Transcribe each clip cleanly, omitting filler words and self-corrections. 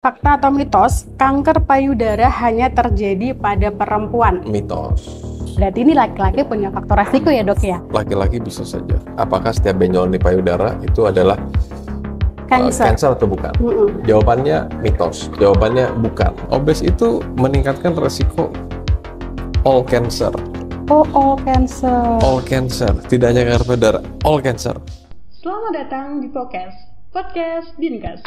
Fakta atau mitos, kanker payudara hanya terjadi pada perempuan. Mitos. Berarti ini laki-laki punya faktor resiko ya dok ya? Laki-laki bisa saja. Apakah setiap benjolan di payudara itu adalah Cancer. cancer atau bukan? Jawabannya mitos. Jawabannya bukan. Obes itu meningkatkan resiko all cancer. Oh, cancer. All cancer. Tidak hanya kanker payudara, all cancer. Selamat datang di Podcast Dinkes.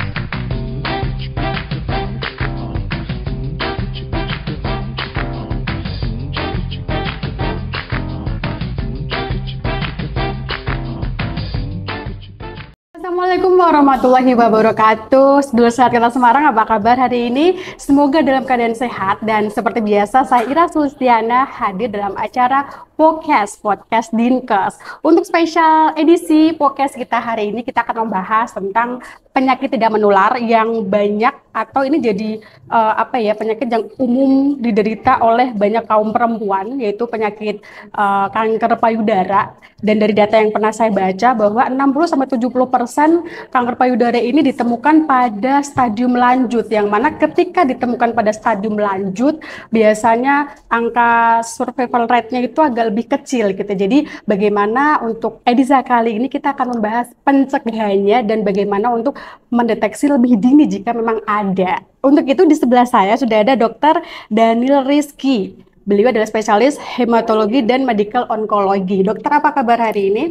Assalamualaikum warahmatullahi wabarakatuh. Sedulur sehat Kota Semarang, apa kabar hari ini? Semoga dalam keadaan sehat dan seperti biasa saya Ira Sulistiana hadir dalam acara Podcast Dinkes. Untuk spesial edisi podcast kita hari ini kita akan membahas tentang penyakit tidak menular yang banyak atau ini jadi penyakit yang umum diderita oleh banyak kaum perempuan, yaitu penyakit kanker payudara. Dan dari data yang pernah saya baca bahwa 60-70% kanker payudara ini ditemukan pada stadium lanjut, yang mana ketika ditemukan pada stadium lanjut biasanya angka survival rate-nya itu agak lebih kecil gitu. Jadi bagaimana untuk edisi kali ini kita akan membahas pencegahannya dan bagaimana untuk mendeteksi lebih dini jika memang ada. Untuk itu di sebelah saya sudah ada Dr. Daniel Rizky. Beliau adalah spesialis hematologi dan medical oncology. Dokter, apa kabar hari ini?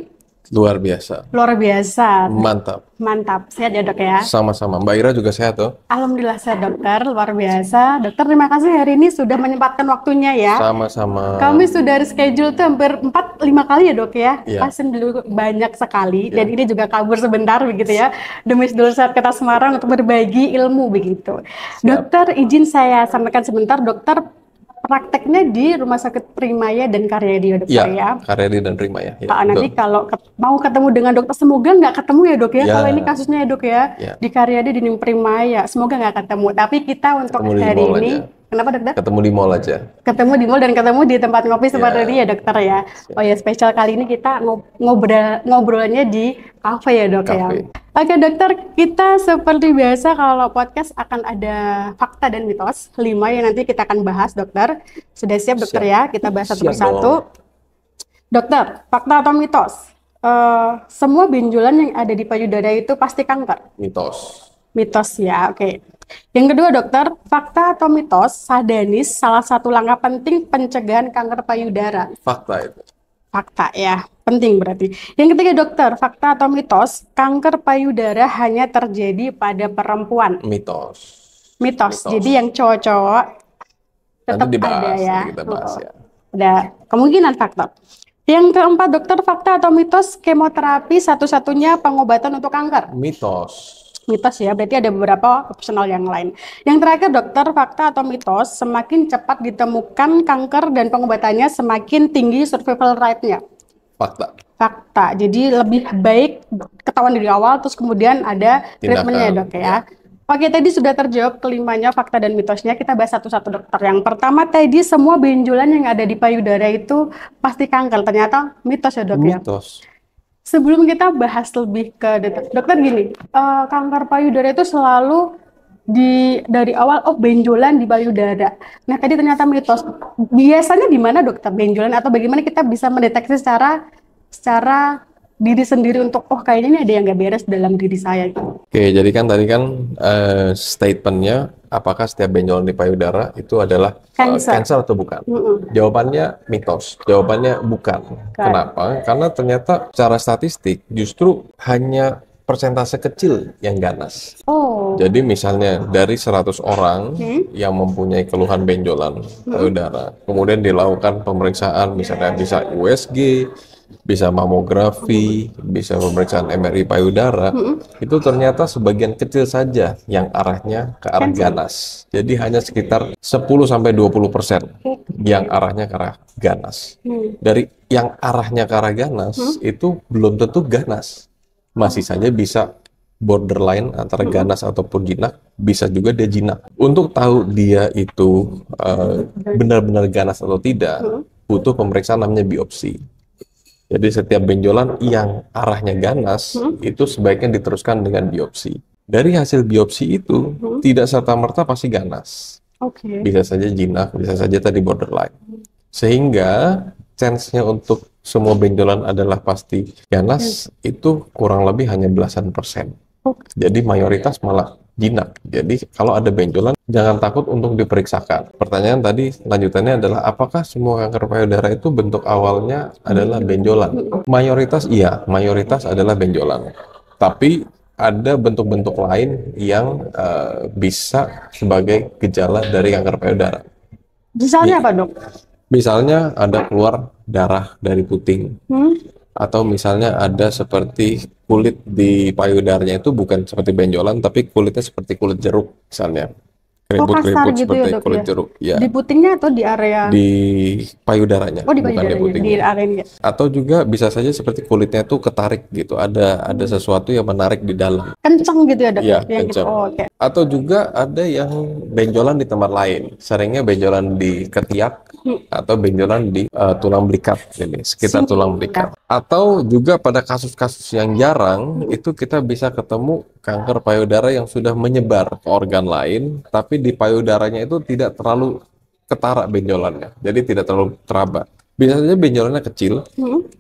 Luar biasa. Luar biasa. Mantap. Sehat ya dok ya? Sama-sama. Mbak Ira juga sehat tuh? Alhamdulillah sehat dokter, luar biasa. Dokter, terima kasih hari ini sudah menyempatkan waktunya ya. Sama-sama. Kami sudah reschedule tuh hampir 4-5 kali ya dok ya. Iya. Pasien dulu banyak sekali. Iya. Dan ini juga kabur sebentar begitu ya. Demi sedulur sehat Kota Semarang untuk berbagi ilmu begitu. Siap. Dokter, izin saya sampaikan sebentar. Dokter prakteknya di Rumah Sakit Primaya dan Karyadi ya dokter ya. Karyadi dan Primaya. Ya, Nanti betul. kalau mau ketemu dengan dokter, semoga nggak ketemu ya dok ya. Ya. Kalau ini kasusnya ya dok ya, Ya. di Karyadi di Primaya, semoga nggak ketemu. Tapi kita untuk Ketemu di hari mall ini, aja. kenapa dokter? Ketemu di mall aja. Ketemu di mall dan ketemu di tempat ngopi seperti Ya. ini ya dokter ya. Oh ya, spesial kali ini kita ngobrolnya di kafe ya dok ya. Kafe. Oke dokter, kita seperti biasa kalau podcast akan ada fakta dan mitos 5 yang nanti kita akan bahas dokter. Sudah siap dokter Siap. ya? Kita bahas satu Siap persatu. Dokter, fakta atau mitos? Semua benjolan yang ada di payudara itu pasti kanker? Mitos. Mitos ya, oke. Yang kedua dokter, fakta atau mitos sadanis salah satu langkah penting pencegahan kanker payudara? Fakta itu. Fakta ya, penting berarti. Yang ketiga dokter, fakta atau mitos kanker payudara hanya terjadi pada perempuan? Mitos. Mitos. Jadi yang cowok-cowok tetap Nanti dibahas, ada ya. nanti kita bahas ya. Ada kemungkinan faktor. Yang keempat dokter, fakta atau mitos kemoterapi satu-satunya pengobatan untuk kanker? Mitos. Mitos ya, berarti ada beberapa opsional yang lain. Yang terakhir dokter, fakta atau mitos semakin cepat ditemukan kanker dan pengobatannya semakin tinggi survival rate-nya? Fakta. Fakta. Jadi lebih baik ketahuan dari awal terus kemudian ada treatmentnya ya dok ya. Oke, tadi sudah terjawab kelimanya fakta dan mitosnya. Kita bahas satu-satu dokter. Yang pertama tadi, semua benjolan yang ada di payudara itu pasti kanker. Ternyata mitos ya dok ya. Mitos. Sebelum kita bahas lebih ke dokter gini, kanker payudara itu selalu dari awal benjolan di payudara. Nah tadi ternyata mitos. Biasanya di mana dokter benjolan atau bagaimana kita bisa mendeteksi secara diri sendiri untuk kayaknya ini ada yang nggak beres dalam diri saya gitu. Oke, jadi kan tadi statementnya apakah setiap benjolan di payudara itu adalah cancer atau bukan? Jawabannya mitos. Jawabannya bukan. Kenapa? Karena ternyata secara statistik justru hanya persentase kecil yang ganas. Jadi misalnya dari 100 orang yang mempunyai keluhan benjolan payudara, kemudian dilakukan pemeriksaan misalnya bisa USG, bisa mamografi, bisa pemeriksaan MRI payudara, itu ternyata sebagian kecil saja yang arahnya ke arah ganas. Jadi hanya sekitar 10-20% yang arahnya ke arah ganas. Dari yang arahnya ke arah ganas itu belum tentu ganas. Masih saja bisa borderline antara ganas ataupun jinak, bisa juga dia jinak. Untuk tahu dia itu benar-benar ganas atau tidak, butuh pemeriksaan namanya biopsi. Jadi setiap benjolan yang arahnya ganas itu sebaiknya diteruskan dengan biopsi. Dari hasil biopsi itu tidak serta-merta pasti ganas. Bisa saja jinak, bisa saja tadi borderline. Sehingga chance-nya untuk semua benjolan adalah pasti ganas itu kurang lebih hanya belasan persen. Jadi mayoritas malah jinak. Jadi kalau ada benjolan jangan takut untuk diperiksakan. Pertanyaan tadi lanjutannya adalah apakah semua kanker payudara itu bentuk awalnya adalah benjolan? Mayoritas iya, mayoritas adalah benjolan. Tapi ada bentuk-bentuk lain yang bisa sebagai gejala dari kanker payudara. Misalnya apa, Dok? Misalnya ada keluar darah dari puting, atau misalnya ada seperti kulit di payudaranya itu bukan seperti benjolan, tapi kulitnya seperti kulit jeruk misalnya. Keriput-keriput gitu seperti ya, Dok, kulit ya? jeruk. Ya. Di putingnya atau di area? Di payudaranya, di bukan di payudaranya, putingnya. di areanya. Atau juga bisa saja seperti kulitnya itu ketarik gitu, ada sesuatu yang menarik di dalam. Kenceng gitu ya, Dok? Iya, Yang kenceng. gitu. Atau juga ada yang benjolan di tempat lain. Seringnya benjolan di ketiak atau benjolan di tulang belikat, ini sekitar tulang belikat. Atau juga pada kasus-kasus yang jarang itu kita bisa ketemu kanker payudara yang sudah menyebar ke organ lain, tapi di payudaranya itu tidak terlalu ketara benjolannya, jadi tidak terlalu teraba. Bisa saja benjolannya kecil,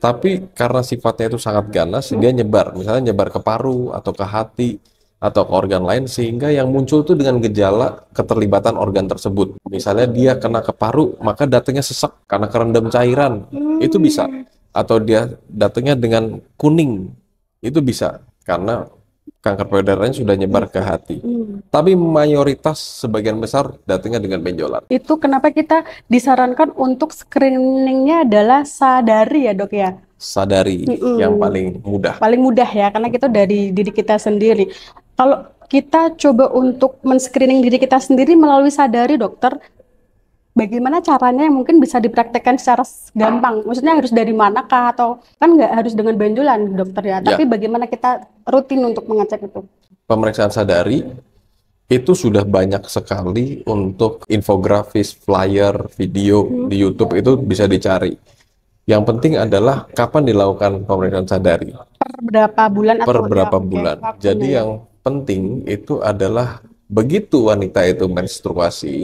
tapi karena sifatnya itu sangat ganas, dia nyebar. Misalnya nyebar ke paru atau ke hati atau ke organ lain, sehingga yang muncul itu dengan gejala keterlibatan organ tersebut. Misalnya dia kena ke paru, maka datangnya sesek karena kerendam cairan, itu bisa. Atau dia datangnya dengan kuning, itu bisa karena kanker payudaranya sudah nyebar ke hati. Tapi mayoritas sebagian besar datangnya dengan benjolan. Itu kenapa kita disarankan untuk screeningnya adalah sadari ya, Dok ya? Sadari yang paling mudah. Paling mudah ya, karena kita dari diri kita sendiri. Kalau kita coba untuk men-screening diri kita sendiri melalui sadari, dokter, bagaimana caranya yang mungkin bisa dipraktekkan secara gampang? Maksudnya harus dari manakah, atau kan nggak harus dengan benjolan, dokter ya? Tapi bagaimana kita rutin untuk mengecek itu? Pemeriksaan sadari itu sudah banyak sekali untuk infografis, flyer, video di YouTube itu bisa dicari. Yang penting adalah kapan dilakukan pemeriksaan sadari. Per berapa bulan? Per berapa bulan. Jadi yang penting itu adalah begitu wanita itu menstruasi,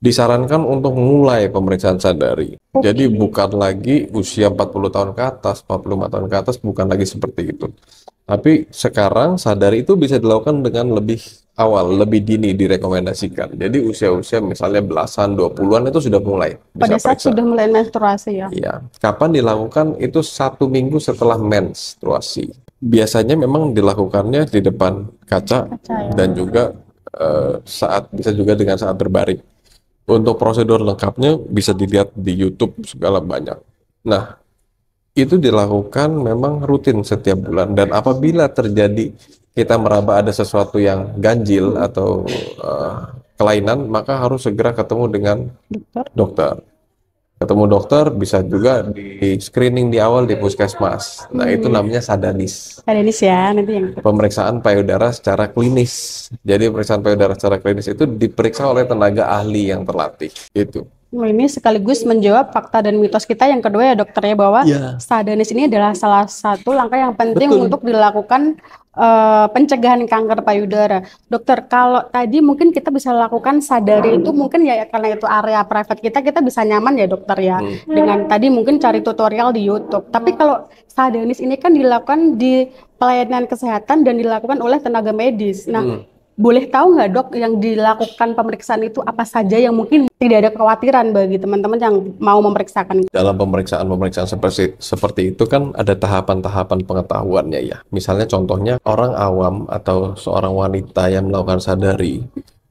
disarankan untuk mulai pemeriksaan sadari. Jadi bukan lagi usia 40 tahun ke atas, 45 tahun ke atas, bukan lagi seperti itu. Tapi sekarang sadari itu bisa dilakukan dengan lebih awal, lebih dini direkomendasikan. Jadi usia-usia misalnya belasan, 20-an itu sudah mulai bisa pada saat periksa. Sudah mulai menstruasi ya? Iya. Kapan dilakukan? Itu 1 minggu setelah menstruasi. Biasanya memang dilakukannya di depan kaca ya? Dan juga bisa juga dengan saat berbaring. Untuk prosedur lengkapnya bisa dilihat di YouTube segala banyak. Nah, itu dilakukan memang rutin setiap bulan, dan apabila terjadi kita meraba ada sesuatu yang ganjil atau kelainan, maka harus segera ketemu dengan dokter. Ketemu dokter bisa juga di screening di awal di puskesmas. Nah, itu namanya sadanis. Sadanis ya, nanti yang Pemeriksaan payudara secara klinis. Jadi pemeriksaan payudara secara klinis itu diperiksa oleh tenaga ahli yang terlatih. Itu. Ini sekaligus menjawab fakta dan mitos kita yang kedua ya, dokter ya, bahwa sadanis ini adalah salah satu langkah yang penting untuk dilakukan pencegahan kanker payudara. Dokter, kalau tadi mungkin kita bisa lakukan sadari itu mungkin ya karena itu area private kita bisa nyaman ya, dokter ya, dengan tadi mungkin cari tutorial di YouTube. Tapi kalau sadanis ini kan dilakukan di pelayanan kesehatan dan dilakukan oleh tenaga medis. Nah, boleh tahu nggak, Dok, yang dilakukan pemeriksaan itu apa saja yang mungkin tidak ada kekhawatiran bagi teman-teman yang mau memeriksakan? Dalam pemeriksaan seperti itu kan ada tahapan-tahapan pengetahuannya ya. Misalnya contohnya orang awam atau seorang wanita yang melakukan sadari,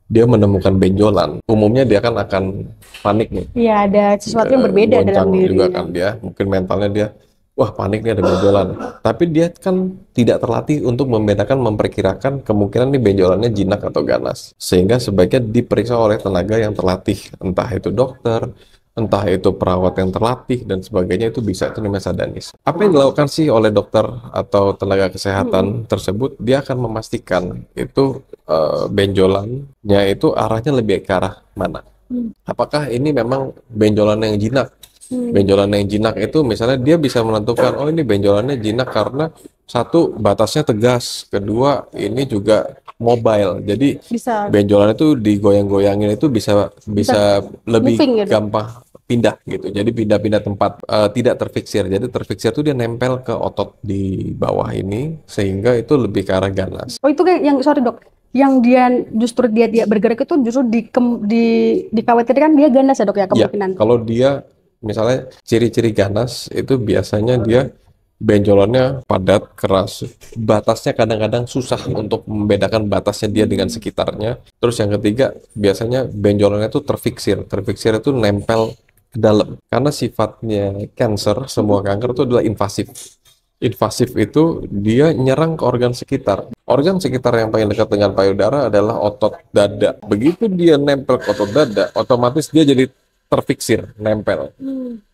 dia menemukan benjolan, umumnya dia kan akan panik nih. Iya, ada sesuatu yang berbeda dalam dirinya. Juga kan dia, mungkin mentalnya dia, wah panik nih ada benjolan. Tapi dia kan tidak terlatih untuk memperkirakan kemungkinan nih benjolannya jinak atau ganas. Sehingga sebaiknya diperiksa oleh tenaga yang terlatih, entah itu dokter, entah itu perawat yang terlatih dan sebagainya, itu bisa, itu namanya sadanis. Apa yang dilakukan sih oleh dokter atau tenaga kesehatan tersebut? Dia akan memastikan itu benjolannya itu arahnya lebih ke arah mana. Apakah ini memang benjolan yang jinak? Benjolan yang jinak itu misalnya dia bisa menentukan, oh ini benjolannya jinak karena satu batasnya tegas, kedua ini juga mobile. Jadi Bisa benjolan itu digoyang-goyangin itu bisa lebih moving gitu. gampang pindah gitu. Jadi pindah-pindah tempat, tidak terfiksir. Jadi terfiksir itu dia nempel ke otot di bawah ini sehingga itu lebih ke arah ganas. Oh itu kayak yang sorry dok, yang dia justru dia bergerak itu justru dikhawatirkan dia ganas ya dok ya Ya, kemungkinan. kalau dia misalnya ciri-ciri ganas itu biasanya dia benjolannya padat, keras, batasnya kadang-kadang susah untuk membedakan batasnya dia dengan sekitarnya. Terus yang ketiga, biasanya benjolannya itu terfiksir. Terfiksir itu nempel ke dalam. Karena sifatnya cancer, semua kanker itu adalah invasif. Invasif itu dia nyerang ke organ sekitar. Organ sekitar yang paling dekat dengan payudara adalah otot dada. Begitu dia nempel ke otot dada, otomatis dia jadi terfiksir, nempel.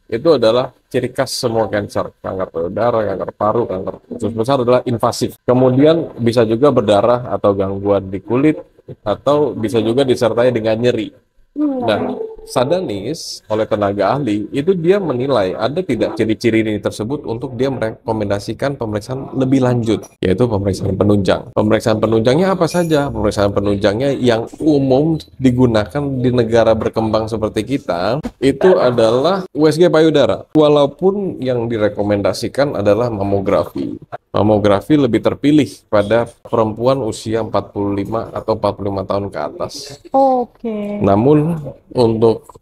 Itu adalah ciri khas semua kanker. Kanker payudara, kanker paru, kanker usus besar adalah invasif. Kemudian bisa juga berdarah atau gangguan di kulit, atau bisa juga disertai dengan nyeri. Nah, sadanis oleh tenaga ahli itu dia menilai ada tidak ciri-ciri ini tersebut untuk dia merekomendasikan pemeriksaan lebih lanjut, yaitu pemeriksaan penunjang. Pemeriksaan penunjangnya apa saja? Pemeriksaan penunjangnya yang umum digunakan di negara berkembang seperti kita itu adalah USG payudara. Walaupun yang direkomendasikan adalah mamografi. Mamografi lebih terpilih pada perempuan usia 45 atau 45 tahun ke atas. Oke. Namun untuk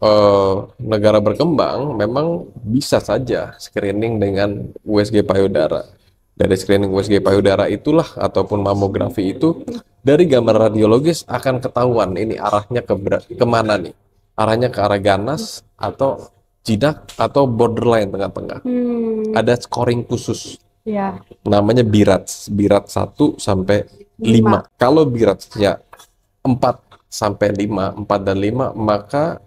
negara berkembang memang bisa saja screening dengan USG payudara. Dari screening USG payudara itulah ataupun mamografi itu dari gambar radiologis akan ketahuan ini arahnya kemana nih. Arahnya ke arah ganas atau jinak atau borderline tengah-tengah. Ada scoring khusus. Ya. Namanya BIRATS 1 sampai 5. Kalau BIRATS-nya 4 sampai 5, 4 dan 5, maka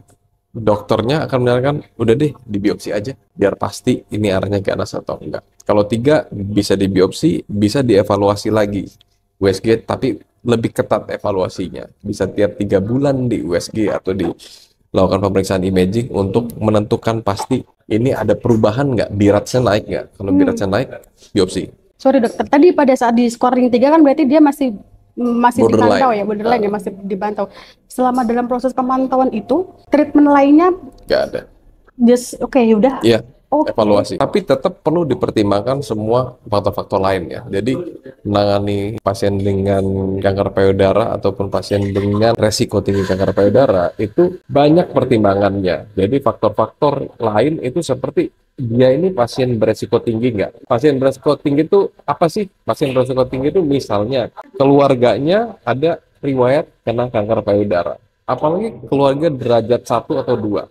dokternya akan menyatakan, udah deh dibiopsi aja, biar pasti ini arahnya ganas atau enggak. Kalau 3 bisa dibiopsi, bisa dievaluasi lagi USG, tapi lebih ketat evaluasinya. Bisa tiap 3 bulan di USG atau dilakukan pemeriksaan imaging untuk menentukan pasti ini ada perubahan nggak, BIRATS-nya naik nggak. Kalau BIRATS-nya naik, biopsi. Sorry dokter, tadi pada saat di scoring 3 kan berarti dia masih dipantau ya, borderline ya, masih dipantau. Selama dalam proses pemantauan itu, treatment lainnya Nggak ada. just oke, udah. Iya, evaluasi. Tapi tetap perlu dipertimbangkan semua faktor-faktor lain ya. Jadi menangani pasien dengan kanker payudara ataupun pasien dengan resiko tinggi kanker payudara itu banyak pertimbangannya. Jadi faktor-faktor lain itu seperti dia ini pasien beresiko tinggi nggak? Pasien beresiko tinggi itu apa sih? Pasien beresiko tinggi itu misalnya keluarganya ada riwayat kena kanker payudara. Apalagi keluarga derajat 1 atau 2.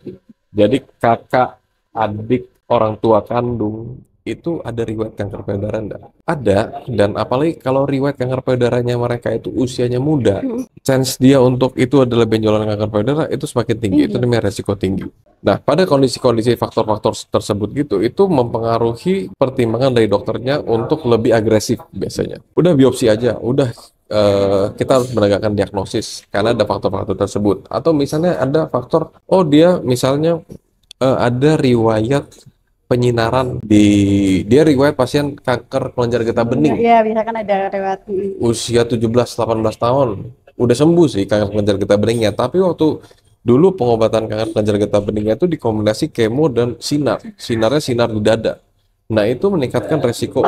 Jadi kakak, adik, orang tua kandung itu ada riwayat kanker payudara enggak? Ada, dan apalagi kalau riwayat kanker payudaranya mereka itu usianya muda, chance dia untuk itu adalah benjolan kanker payudara itu semakin tinggi, itu namanya resiko tinggi. Nah, pada kondisi-kondisi faktor-faktor tersebut gitu, itu mempengaruhi pertimbangan dari dokternya untuk lebih agresif biasanya. Udah biopsi aja, udah kita harus menegakkan diagnosis karena ada faktor-faktor tersebut. Atau misalnya ada faktor, oh dia misalnya ada riwayat penyinaran dia riwayat pasien kanker kelenjar getah bening. Iya, bisa kan ada riwayat. Usia 17-18 tahun. Udah sembuh sih kanker kelenjar getah beningnya, tapi waktu dulu pengobatan kanker kelenjar getah beningnya itu dikombinasi kemo dan sinar. Sinarnya sinar di dada. Nah, itu meningkatkan resiko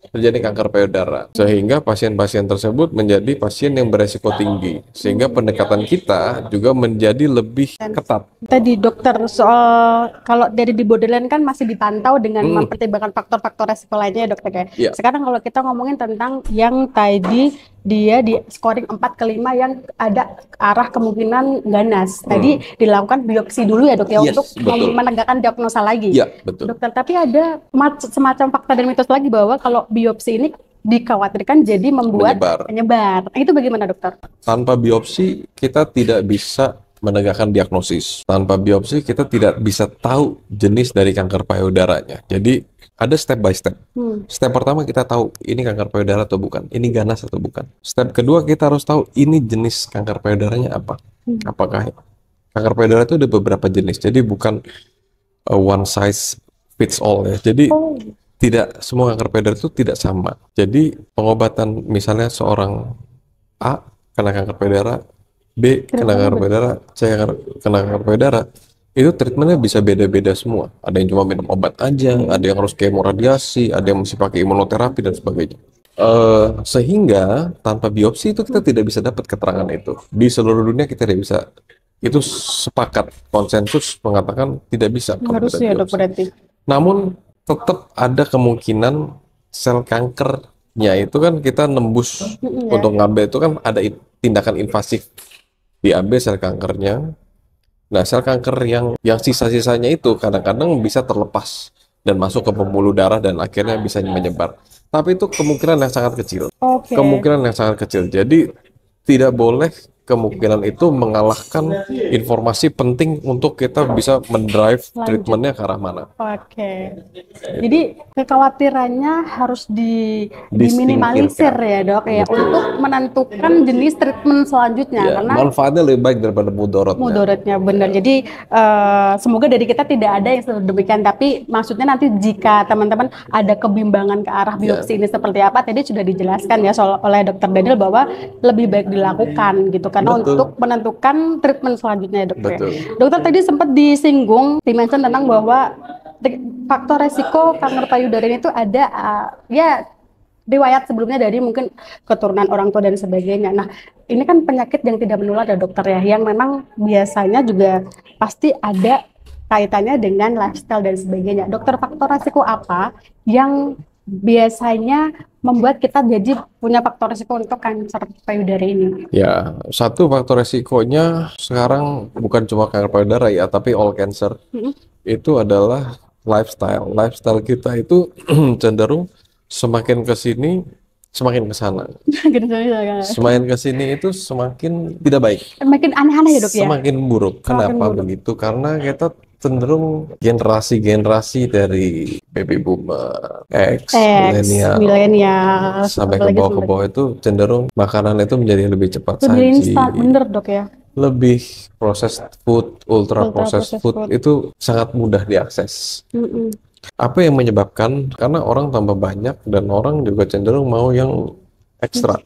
terjadi kanker payudara, sehingga pasien-pasien tersebut menjadi pasien yang beresiko tinggi, sehingga pendekatan kita juga menjadi lebih ketat. Tadi dokter soal kalau dari di borderline kan masih dipantau dengan mempertimbangkan faktor-faktor resiko lainnya ya dokter ya. Yeah. Sekarang kalau kita ngomongin tentang yang tadi dia di scoring 4 ke 5 yang ada arah kemungkinan ganas. Tadi dilakukan biopsi dulu ya dok ya, untuk menegakkan diagnosa lagi. Iya, betul. Dokter, tapi ada semacam fakta dan mitos lagi bahwa kalau biopsi ini dikhawatirkan jadi membuat penyebar. Itu bagaimana dokter? Tanpa biopsi kita tidak bisa menegakkan diagnosis. Tanpa biopsi kita tidak bisa tahu jenis dari kanker payudaranya. Jadi ada step by step. Step pertama kita tahu ini kanker payudara atau bukan, ini ganas atau bukan. Step kedua kita harus tahu ini jenis kanker payudaranya apa. Apakah kanker payudara itu ada beberapa jenis. Jadi bukan one size fits all ya. Jadi tidak semua kanker payudara itu tidak sama. Jadi pengobatan misalnya seorang A kena kanker payudara, B kena kanker payudara, C kena kanker payudara, itu treatmentnya bisa beda-beda semua. Ada yang cuma minum obat aja, ada yang harus kemoradiasi, ada yang mesti pakai imunoterapi dan sebagainya. Sehingga tanpa biopsi itu kita tidak bisa dapat keterangan itu. Di seluruh dunia kita tidak bisa. Itu sepakat konsensus mengatakan tidak bisa. Harus ya dok berarti. Namun tetap ada kemungkinan sel kankernya itu kan kita nembus untuk ngambil itu kan ada tindakan invasif diambil sel kankernya. Nah sel kanker yang sisa-sisanya itu kadang-kadang bisa terlepas dan masuk ke pembuluh darah dan akhirnya bisa menyebar. Tapi itu kemungkinan yang sangat kecil. Kemungkinan yang sangat kecil. Jadi tidak boleh kemungkinan itu mengalahkan informasi penting untuk kita bisa mendrive treatmentnya ke arah mana. Jadi kekhawatirannya harus diminimalisir ya dok ya untuk menentukan jenis treatment selanjutnya. Karena manfaatnya lebih baik daripada mudorotnya. Mudorotnya benar. Jadi semoga dari kita tidak ada yang demikian. Tapi maksudnya nanti jika teman-teman ada kebimbangan ke arah biopsi ini seperti apa, tadi sudah dijelaskan ya oleh Dokter Daniel bahwa lebih baik dilakukan gitu. Karena untuk menentukan treatment selanjutnya ya dokter. Dokter tadi sempat disinggung, dimention tentang bahwa faktor resiko kanker payudara itu ada ya riwayat sebelumnya dari mungkin keturunan orang tua dan sebagainya. Nah ini kan penyakit yang tidak menular ya dokter ya, yang memang biasanya juga pasti ada kaitannya dengan lifestyle dan sebagainya. Dokter, faktor resiko apa yang biasanya membuat kita jadi punya faktor risiko untuk kanker payudara ini? Ya, satu faktor risikonya sekarang bukan cuma kanker payudara ya, tapi all cancer. Itu adalah lifestyle. Lifestyle kita itu cenderung semakin ke sini, semakin ke sana. Semakin ke sini itu semakin tidak baik. Makin aneh-aneh ya dok ya? Semakin buruk. Kenapa begitu? Karena kita cenderung generasi-generasi dari baby boomer, X, milenial, sampai ke bawah itu cenderung makanan itu menjadi lebih cepat saji. Lebih instan, bener dok ya? Lebih processed food, ultra processed food itu sangat mudah diakses. Apa yang menyebabkan? Karena orang tambah banyak dan orang juga cenderung mau yang ekstra.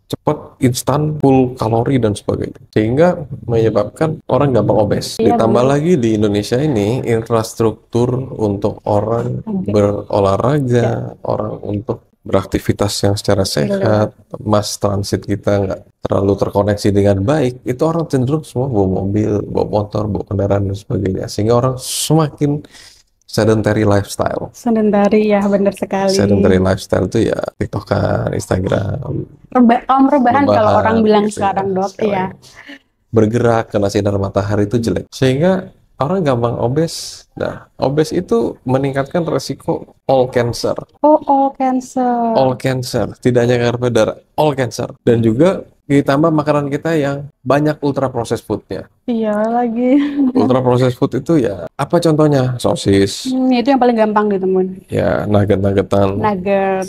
Cepat, instan, full kalori dan sebagainya, sehingga menyebabkan orang gampang obes. Ditambah lagi di Indonesia ini infrastruktur untuk orang berolahraga, orang untuk beraktivitas yang secara sehat, mass transit kita nggak terlalu terkoneksi dengan baik, itu orang cenderung semua bawa mobil, bawa motor, bawa kendaraan dan sebagainya, sehingga orang semakin sedentary lifestyle. Sedentary ya, benar sekali. Sedentary lifestyle itu ya TikTokan, Instagram. Rebahan kalau orang bilang gitu sekarang dok ya. Bergerak kena sinar matahari itu jelek. Sehingga orang gampang obes. Nah, obes itu meningkatkan resiko all cancer. All cancer. All cancer, tidak hanya kanker payudara, all cancer. Dan juga ditambah makanan kita yang banyak ultra processed foodnya. Iya lagi. Ultra processed food itu ya, apa contohnya? Sosis. Itu yang paling gampang ditemuin. Ya, nugget-nuggetan. Nugget.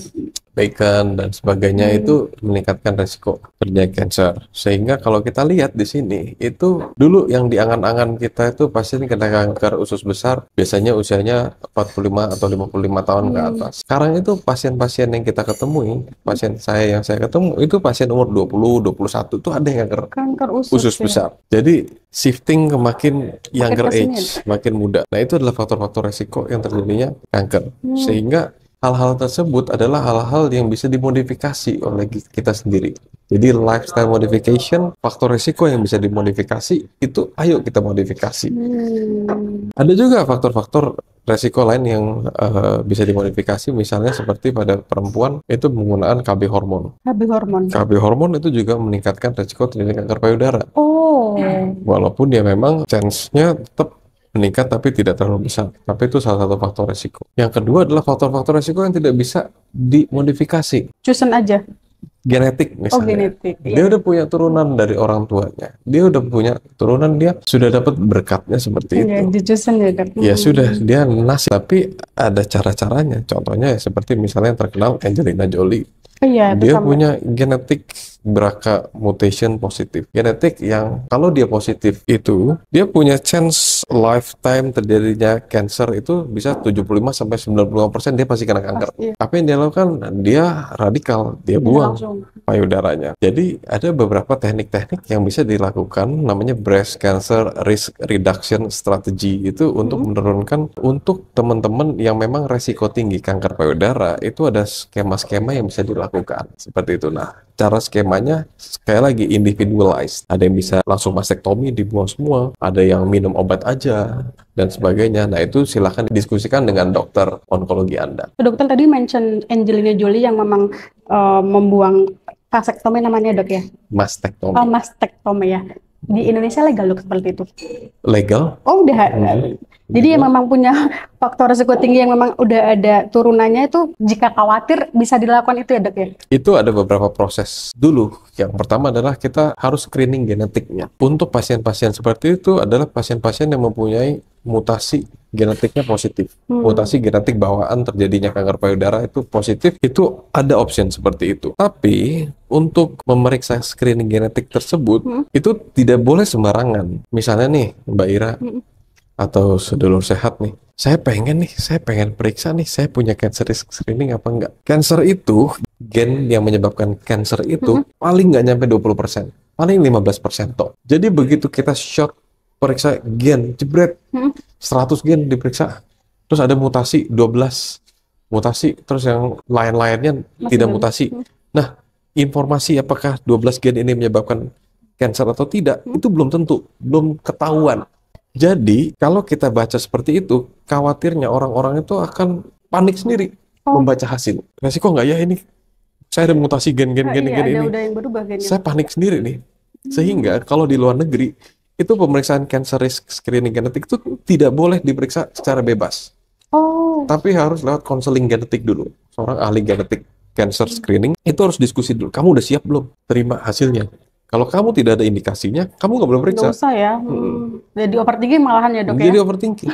Bacon dan sebagainya itu meningkatkan resiko terjadi cancer. Sehingga kalau kita lihat di sini, itu dulu yang diangan-angan kita itu pasien kena kanker usus besar, biasanya usianya 45 atau 55 tahun ke atas. Sekarang itu pasien-pasien yang kita ketemui, pasien yang saya ketemu, itu pasien umur 20, 21 itu ada yang kanker usus besar. Jadi shifting ke makin younger age, makin muda. Nah itu adalah faktor-faktor resiko yang terjadinya kanker. Sehingga hal-hal tersebut adalah hal-hal yang bisa dimodifikasi oleh kita sendiri. Jadi lifestyle modification, faktor risiko yang bisa dimodifikasi, itu ayo kita modifikasi. Ada juga faktor-faktor resiko lain yang bisa dimodifikasi, misalnya seperti pada perempuan itu penggunaan KB hormon. KB hormon itu juga meningkatkan resiko terjadi kanker payudara. Walaupun dia memang chance-nya tetap meningkat tapi tidak terlalu besar. Tapi itu salah satu faktor resiko. Yang kedua adalah faktor-faktor resiko yang tidak bisa dimodifikasi. Chosen aja. Genetik misalnya. Dia udah punya turunan dari orang tuanya. Dia udah punya turunan, dia sudah dapat berkatnya seperti itu. Ya sudah, dia nasib. Tapi ada cara-caranya. Contohnya ya seperti misalnya yang terkenal Angelina Jolie. Iya, itu Dia sama. punya genetik BRCA mutation positif. Genetik yang kalau dia positif itu, dia punya chance lifetime terjadinya cancer itu bisa 75-95% dia pasti kena kanker. Pasti. Apa yang dia lakukan? Dia radikal, dia buang Langsung. payudaranya. Jadi ada beberapa teknik-teknik yang bisa dilakukan, namanya breast cancer risk reduction strategy, itu untuk menurunkan, untuk teman-teman yang memang resiko tinggi kanker payudara, itu ada skema-skema yang bisa dilakukan seperti itu. Nah, cara skemanya sekali lagi individualized. Ada yang bisa langsung mastektomi, dibuang semua, ada yang minum obat aja dan sebagainya. Nah, itu silahkan didiskusikan dengan dokter onkologi Anda. Dokter tadi mention Angelina Jolie yang memang membuang vasektomi namanya, Dok ya? Mastektomi. Oh, mastektomi ya. Di Indonesia legal, Dok, seperti itu? Legal? Oh, udah. Jadi yang memang punya faktor risiko tinggi yang memang udah ada turunannya itu, jika khawatir bisa dilakukan itu ya, Dok ya? Itu ada beberapa proses dulu. Yang pertama adalah kita harus screening genetiknya. Untuk pasien-pasien seperti itu adalah pasien-pasien yang mempunyai mutasi genetiknya positif. Mutasi genetik bawaan terjadinya kanker payudara itu positif, itu ada option seperti itu. Tapi untuk memeriksa screening genetik tersebut, itu tidak boleh sembarangan. Misalnya nih, Mbak Ira, atau sedulur sehat nih, saya pengen periksa nih, saya punya cancer risk screening apa enggak. Cancer itu, gen yang menyebabkan cancer itu paling nggak nyampe 20%, paling 15% toh. Jadi begitu kita shot periksa gen, jebret, 100 gen diperiksa, terus ada mutasi 12 mutasi, terus yang lain-lainnya tidak mutasi. Nah, informasi apakah 12 gen ini menyebabkan cancer atau tidak, itu belum tentu, belum ketahuan. Jadi, kalau kita baca seperti itu, khawatirnya orang-orang itu akan panik sendiri membaca hasil. Resiko nggak ya ini? Saya ada mutasi gen-gen ini. Udah yang berubah gennya. Saya panik sendiri nih. Sehingga kalau di luar negeri, itu pemeriksaan cancer risk screening genetik itu tidak boleh diperiksa secara bebas. Tapi harus lewat konseling genetik dulu. Seorang ahli genetik cancer screening, itu harus diskusi dulu. Kamu udah siap belum terima hasilnya? Kalau kamu tidak ada indikasinya, kamu nggak boleh periksa. Nggak usah ya. Jadi overthinking malahan ya, Dok ya? Jadi overthinking.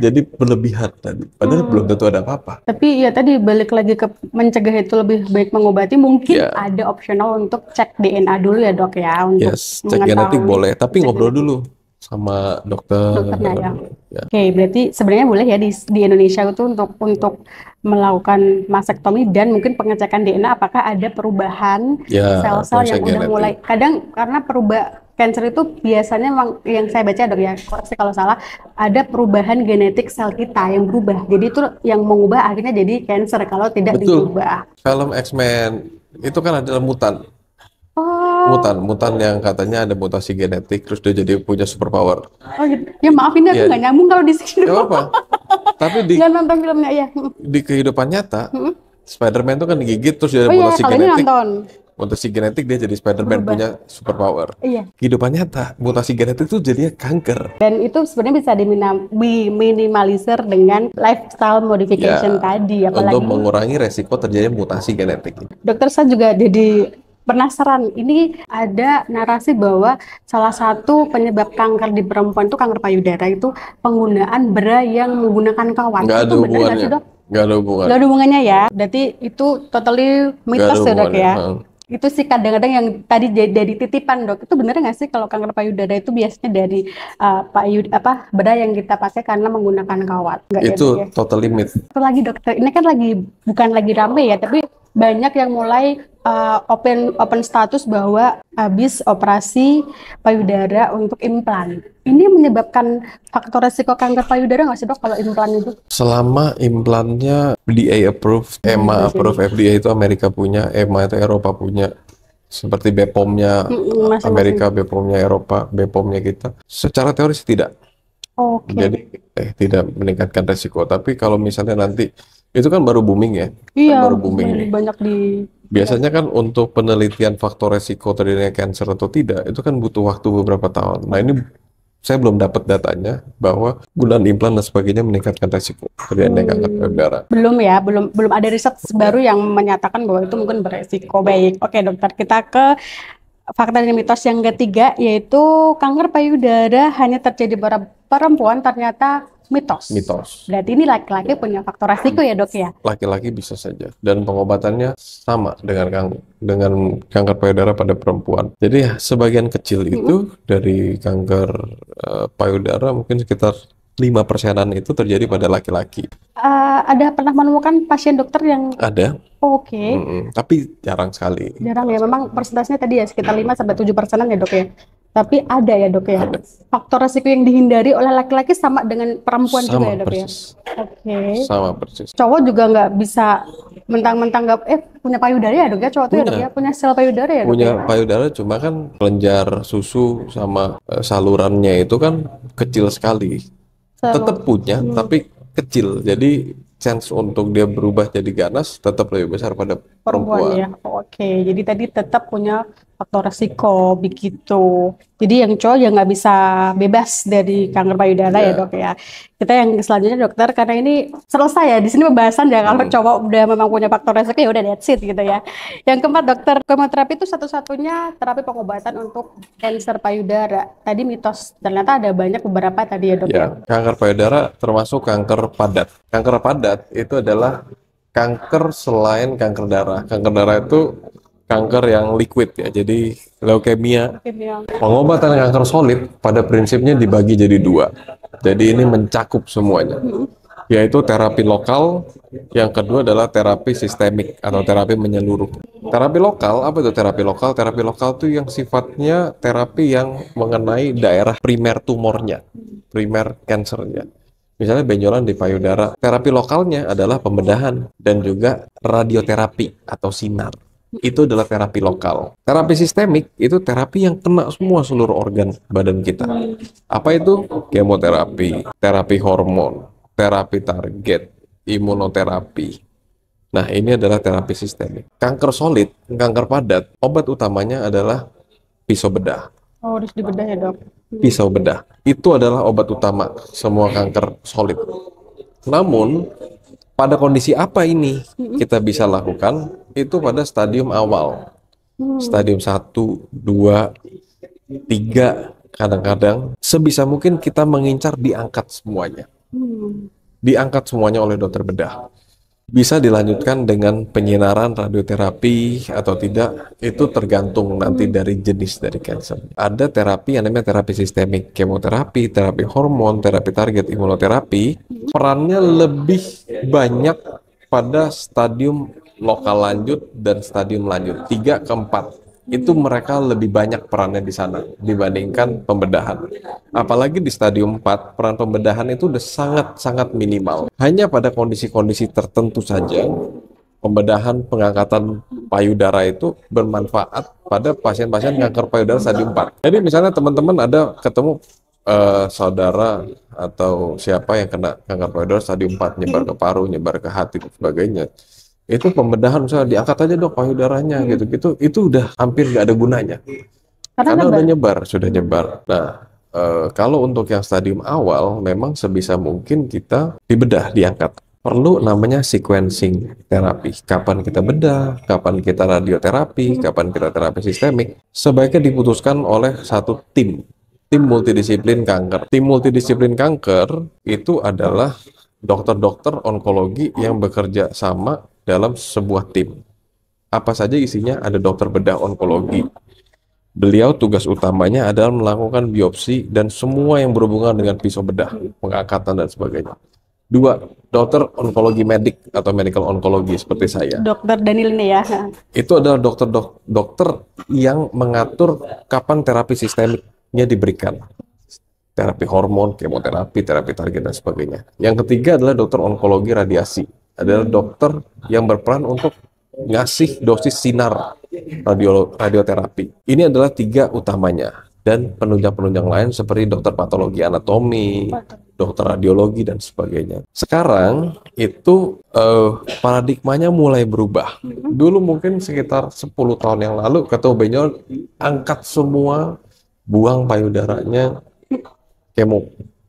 Jadi berlebihan tadi. Padahal belum tentu ada apa-apa. Tapi ya tadi balik lagi ke mencegah itu lebih baik mengobati. Mungkin ada opsional untuk cek DNA dulu ya, Dok ya? Untuk cek genetik boleh. Tapi ngobrol dulu sama dokternya ya. Oke, berarti sebenarnya boleh ya di Indonesia itu untuk melakukan mastektomi dan mungkin pengecekan DNA apakah ada perubahan sel-sel yang udah mulai. Kadang karena cancer itu biasanya memang yang saya baca, Dok ya, koreksi kalau salah, ada perubahan genetik sel kita yang berubah. Jadi itu yang mengubah akhirnya jadi cancer kalau tidak diubah. Film X-Men itu kan adalah mutan. Mutan yang katanya ada mutasi genetik terus dia jadi punya superpower. Oh gitu. Ya maaf ini aku nggak nyambung kalau di sini. Gak apa. Tapi nggak nonton filmnya ya. Di kehidupan nyata, Spider-Man itu kan digigit terus dia ada mutasi genetik. Mutasi genetik dia jadi Spider-Man punya superpower. Kehidupan nyata, mutasi genetik itu jadinya kanker. Dan itu sebenarnya bisa diminimalisir dengan lifestyle modification tadi. Apalagi untuk mengurangi resiko terjadinya mutasi genetik. Dokter, saya juga jadi penasaran, ini ada narasi bahwa salah satu penyebab kanker di perempuan itu kanker payudara itu penggunaan bra yang menggunakan kawat. Nggak ada hubungannya. Nggak ada hubungannya. Nggak ada hubungannya ya. Berarti itu totally mitos ya, Dok ya. Itu sih kadang-kadang yang tadi dari titipan, Dok. Itu bener nggak sih kalau kanker payudara itu biasanya dari bra yang kita pakai karena menggunakan kawat? Nggak itu ya, totally myth. Itu lagi, Dokter. Ini kan bukan lagi rame ya, tapi banyak yang mulai open status bahwa habis operasi payudara untuk implan. Ini menyebabkan faktor resiko kanker payudara nggak sih, Dok, kalau implan itu? Selama implannya FDA approved, EMA approved, FDA itu Amerika punya, EMA itu Eropa punya. Seperti BPOM-nya Amerika, BPOM-nya Eropa, BPOM-nya kita. Secara teoris tidak. Jadi tidak meningkatkan resiko. Tapi kalau misalnya nanti, itu kan baru booming ya? Iya, baru booming nih. Banyak Biasanya kan untuk penelitian faktor resiko terjadinya cancer atau tidak, itu kan butuh waktu beberapa tahun. Nah ini saya belum dapat datanya bahwa gunaan implan dan sebagainya meningkatkan resiko terjadinya kanker payudara. Belum ya, belum ada riset baru yang menyatakan bahwa itu mungkin beresiko. Baik, oke dokter, kita ke fakta dan mitos yang ketiga, yaitu kanker payudara hanya terjadi pada perempuan, ternyata Mitos. Mitos. Berarti ini laki-laki punya faktor resiko ya dok ya? Laki-laki bisa saja, dan pengobatannya sama dengan kanker payudara pada perempuan. Jadi sebagian kecil itu dari kanker payudara, mungkin sekitar 5%-an itu terjadi pada laki-laki. Ada pernah menemukan pasien dokter yang Ada. Oke. Tapi jarang sekali. Jarang ya, memang persentasenya tadi ya sekitar 5-7%-an ya dok ya. Tapi ada ya dok ya. Ada. Faktor resiko yang dihindari oleh laki-laki sama dengan perempuan juga Sama ya dok persis. ya. Oke. Sama persis. Cowok juga nggak bisa mentang-mentang nggak punya payudara ya dok ya, cowok tuh ya dok ya punya sel payudara ya dok Punya ya. payudara, cuma kan kelenjar susu sama salurannya itu kan kecil sekali. Tetap punya, tapi kecil. Jadi chance untuk dia berubah jadi ganas tetap lebih besar pada perempuan. Ya. Oke, jadi tadi tetap punya faktor resiko begitu. Jadi yang cowok ya nggak bisa bebas dari kanker payudara ya dok ya. Kita yang selanjutnya dokter, karena ini selesai ya di sini pembahasan ya, kalau cowok udah memang punya faktor resiko ya udah that's it gitu ya. Yang keempat dokter, kemoterapi itu satu-satunya terapi pengobatan untuk kanker payudara. Tadi mitos, ternyata ada banyak beberapa tadi ya dok ya. Kanker payudara termasuk kanker padat. Kanker padat itu adalah kanker selain kanker darah. Kanker darah itu kanker yang liquid ya, jadi leukemia. Pengobatan kanker solid pada prinsipnya dibagi jadi dua. Jadi ini mencakup semuanya, yaitu terapi lokal. Yang kedua adalah terapi sistemik atau terapi menyeluruh. Terapi lokal, apa itu terapi lokal? Terapi lokal itu yang sifatnya terapi yang mengenai daerah primer tumornya, primer cancernya. Misalnya benjolan di payudara, terapi lokalnya adalah pembedahan dan juga radioterapi atau sinar. Itu adalah terapi lokal. Terapi sistemik itu terapi yang kena semua seluruh organ badan kita. Apa itu? Kemoterapi, terapi hormon, terapi target, imunoterapi. Nah, ini adalah terapi sistemik. Kanker solid, kanker padat, obat utamanya adalah pisau bedah. Oh, harus dibedah ya dok. Pisau bedah itu adalah obat utama semua kanker solid. Namun pada kondisi apa ini kita bisa lakukan? Itu pada stadium awal, stadium 1, 2, 3, kadang-kadang sebisa mungkin kita mengincar diangkat semuanya. Diangkat semuanya oleh dokter bedah. Bisa dilanjutkan dengan penyinaran radioterapi atau tidak, itu tergantung nanti dari jenis dari kanker. Ada terapi yang namanya terapi sistemik, kemoterapi, terapi hormon, terapi target, imunoterapi. Perannya lebih banyak pada stadium lokal lanjut dan stadium lanjut 3 ke 4. Itu mereka lebih banyak perannya di sana dibandingkan pembedahan. Apalagi di stadium 4, peran pembedahan itu udah sangat-sangat minimal. Hanya pada kondisi-kondisi tertentu saja pembedahan pengangkatan payudara itu bermanfaat pada pasien-pasien kanker payudara stadium 4. Jadi misalnya teman-teman ada ketemu saudara atau siapa yang kena kanker payudara stadium 4, nyebar ke paru, nyebar ke hati dan sebagainya. Itu pembedahan, misalnya diangkat aja dok payudaranya gitu-gitu, itu udah hampir nggak ada gunanya karena udah sudah nyebar. Nah, kalau untuk yang stadium awal memang sebisa mungkin kita dibedah, diangkat. Perlu namanya sequencing terapi. Kapan kita bedah, kapan kita radioterapi, kapan kita terapi sistemik, sebaiknya diputuskan oleh satu tim multidisiplin kanker. Tim multidisiplin kanker itu adalah dokter-dokter onkologi yang bekerja sama dalam sebuah tim. Apa saja isinya? Ada dokter bedah onkologi. Beliau tugas utamanya adalah melakukan biopsi dan semua yang berhubungan dengan pisau bedah, pengangkatan dan sebagainya. 2, dokter onkologi medik atau medical onkologi seperti saya. Dokter Daniel ini ya. Itu adalah dokter yang mengatur kapan terapi sistemiknya diberikan. Terapi hormon, kemoterapi, terapi target dan sebagainya. Yang ketiga adalah dokter onkologi radiasi. Adalah dokter yang berperan untuk ngasih dosis sinar radioterapi. Ini adalah 3 utamanya. Dan penunjang-penunjang lain seperti dokter patologi anatomi, dokter radiologi dan sebagainya. Sekarang itu paradigmanya mulai berubah. Dulu mungkin sekitar 10 tahun yang lalu ketemu benjol, angkat semua, buang payudaranya, kemo.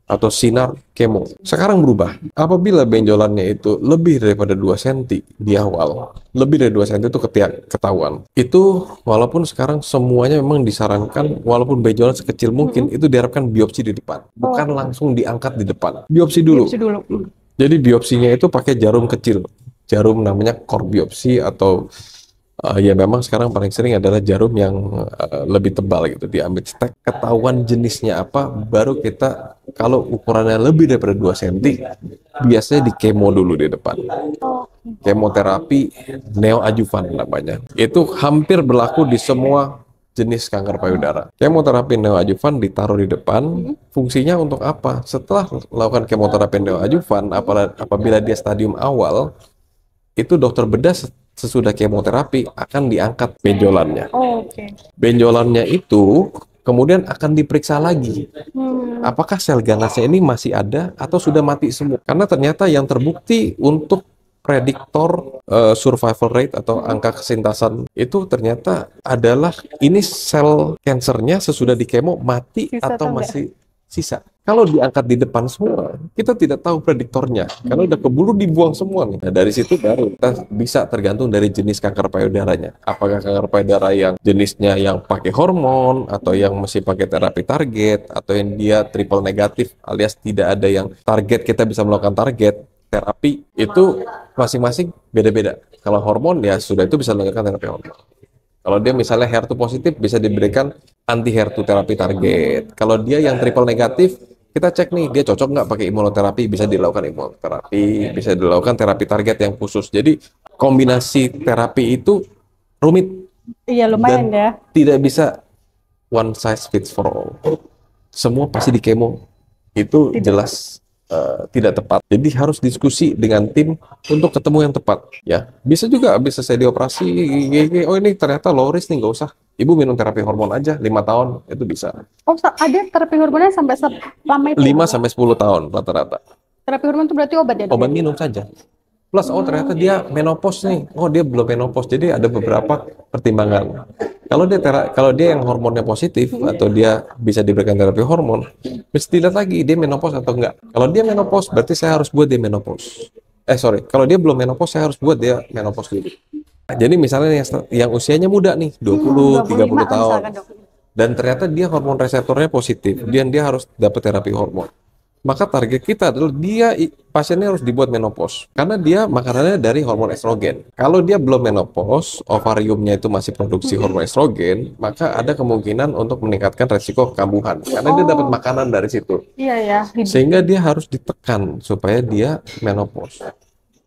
atau sinar kemo. Sekarang berubah. Apabila benjolannya itu lebih daripada 2 cm di awal, lebih dari 2 cm itu ketahuan. Itu walaupun sekarang semuanya memang disarankan, walaupun benjolan sekecil mungkin, itu diharapkan biopsi di depan. Bukan langsung diangkat di depan. Biopsi dulu. Biopsi dulu. Jadi biopsinya itu pakai jarum kecil. Jarum namanya core biopsi atau ya memang sekarang paling sering adalah jarum yang lebih tebal gitu, diambil cetek, ketahuan jenisnya apa, baru kita kalau ukurannya lebih daripada 2 cm biasanya di kemo dulu di depan. Kemoterapi neoadjuvan namanya. Itu hampir berlaku di semua jenis kanker payudara. Kemoterapi neoadjuvan ditaruh di depan, fungsinya untuk apa? Setelah melakukan kemoterapi neoadjuvan, apabila dia stadium awal, itu dokter bedah sesudah kemoterapi akan diangkat benjolannya. Benjolannya itu kemudian akan diperiksa lagi. Apakah sel ganasnya ini masih ada atau sudah mati semua? Karena ternyata yang terbukti untuk prediktor survival rate atau angka kesintasan itu ternyata adalah ini sel kansernya sesudah dikemo mati atau masih sisa. Kalau diangkat di depan semua, kita tidak tahu prediktornya. Karena udah keburu dibuang semua nih. Nah, dari situ baru kita bisa tergantung dari jenis kanker payudaranya. Apakah kanker payudara yang jenisnya yang pakai hormon, atau yang mesti pakai terapi target, atau yang dia triple negatif alias tidak ada yang target, kita bisa melakukan target terapi, itu masing-masing beda-beda. Kalau hormon ya sudah itu bisa melakukan terapi hormon. Kalau dia misalnya HER2 positif bisa diberikan anti HER2 terapi target. Kalau dia yang triple negatif, kita cek nih dia cocok nggak pakai imunoterapi, bisa dilakukan imunoterapi, bisa dilakukan terapi target yang khusus. Jadi kombinasi terapi itu rumit. Iya lumayan dan tidak bisa one size fits for all. Semua pasti di kemo itu jelas tidak tepat. Jadi harus diskusi dengan tim untuk ketemu yang tepat. Ya, bisa juga habis selesai dioperasi, oh ini ternyata low risk nih, nggak usah. Ibu minum terapi hormon aja 5 tahun itu bisa. Oh, ada terapi hormonnya sampai lama itu? 5 sampai 10 tahun rata-rata. Terapi hormon itu berarti obat ya? Obat minum saja. Plus, oh ternyata dia menopause nih. Oh dia belum menopause. Jadi ada beberapa pertimbangan. Kalau dia yang hormonnya positif atau dia bisa diberikan terapi hormon, mesti dilihat lagi dia menopause atau enggak. Kalau dia menopause, berarti saya harus buat dia menopause. Kalau dia belum menopause, saya harus buat dia menopause dulu. Jadi misalnya yang usianya muda nih, 20, 30 tahun. Dan ternyata dia hormon reseptornya positif, dan dia harus dapat terapi hormon. Maka target kita adalah pasiennya harus dibuat menopause. Karena dia makanannya dari hormon estrogen. Kalau dia belum menopause, ovariumnya itu masih produksi hormon estrogen, maka ada kemungkinan untuk meningkatkan resiko kambuhan. Karena dia dapat makanan dari situ. Iya ya. Sehingga dia harus ditekan supaya dia menopause.